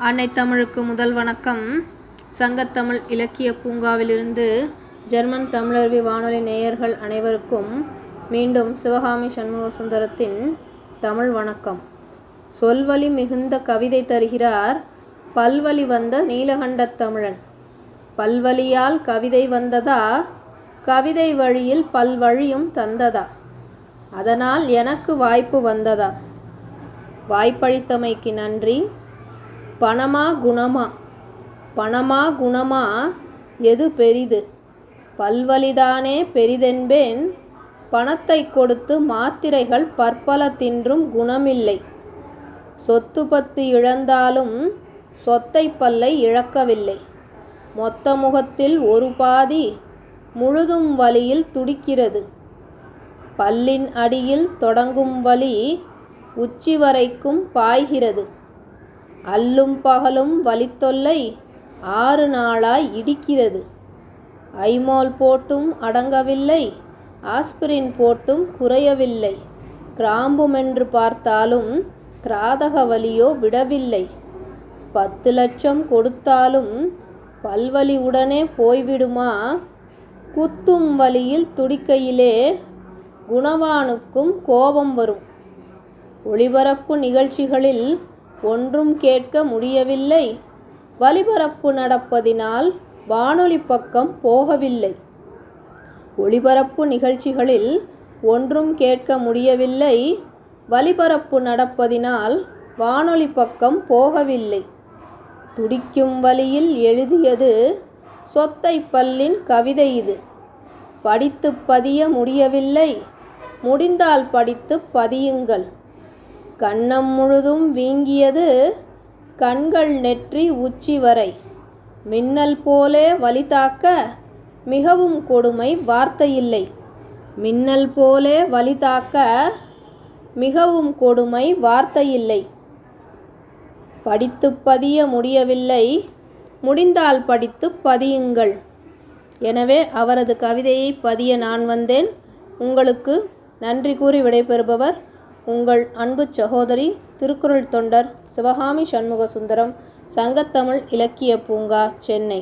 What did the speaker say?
அன்னை தமிழுக்கு முதல் வணக்கம். சங்கத்தமிழ் இலக்கிய பூங்காவிலிருந்து ஜெர்மன் தமிழருவி வானொலி நேயர்கள் அனைவருக்கும் மீண்டும் சிவகாமி சண்முக சுந்தரத்தின் தமிழ் வணக்கம். சொல்வழி மிகுந்த கவிதை தருகிறார் பல்வழி வந்த நீலகண்டத் தமிழன். பல்வழியால் கவிதை வந்ததா, கவிதை வழியில் பல்வழியும் தந்ததா, அதனால் எனக்கு வாய்ப்பு வந்ததா? வாய்ப்பளித்தமைக்கு நன்றி. பணமா குணமா? பணமா குணமா? எது பெரிது? பல்வழிதானே பெரிதென்பேன். பணத்தை கொடுத்து மாத்திரைகள் பற்பல தின்றும் குணமில்லை. சொத்து பத்து இழந்தாலும் சொத்தை பல்லை இழக்கவில்லை. மொத்த முகத்தில் ஒரு பாதி முழுதும் வலியில் துடிக்கிறது. பல்லின் அடியில் தொடங்கும் வலி உச்சி வரைக்கும் பாய்கிறது. அல்லும் பகலும் வலித்தொல்லை 6 நாளாய் இடிக்கிறது. ஐமோல் போட்டும் அடங்கவில்லை, ஆஸ்பிரின் போட்டும் குறையவில்லை. கிராம்புமென்று பார்த்தாலும் கிராதக வலியோ விடவில்லை. 10 லட்சம் கொடுத்தாலும் பல்வலி உடனே போய்விடுமா? குத்தும் வலியில் துடிக்கையிலே குணவானுக்கும் கோபம் வரும். ஒளிபரப்பு நிகழ்ச்சிகளில் ஒன்றும் கேட்க முடியவில்லை. வலிபரப்பு நடப்பதினால் வானொலி பக்கம் போகவில்லை. ஒளிபரப்பு நிகழ்ச்சிகளில் ஒன்றும் கேட்க முடியவில்லை. வலிபரப்பு நடப்பதினால் வானொலி பக்கம் போகவில்லை. துடிக்கும் வலியில் எழுதியது சொத்தை பல்லின் கவிதை இது. படித்து பதிய முடியவில்லை. முடிந்தால் படித்து பதியுங்கள். கன்னம் முழுதும் வீங்கியது, கண்கள் நெற்றி உச்சி வரை. மின்னல் போலே வலி தாக்க மிகவும் கொடுமை வார்த்தையில்லை. மின்னல் போலே வலி தாக்க மிகவும் கொடுமை வார்த்தையில்லை. படித்து பதிய முடியவில்லை. முடிந்தால் படித்து பதியுங்கள். எனவே அவரது கவிதையை பதிய நான் வந்தேன். உங்களுக்கு நன்றி கூறி விடைபெறுபவர் உங்கள் அன்பு சகோதரி, திருக்குறள் தொண்டர் சிவகாமி சண்முக சுந்தரம், சங்கத்தமிழ் இலக்கிய பூங்கா, சென்னை.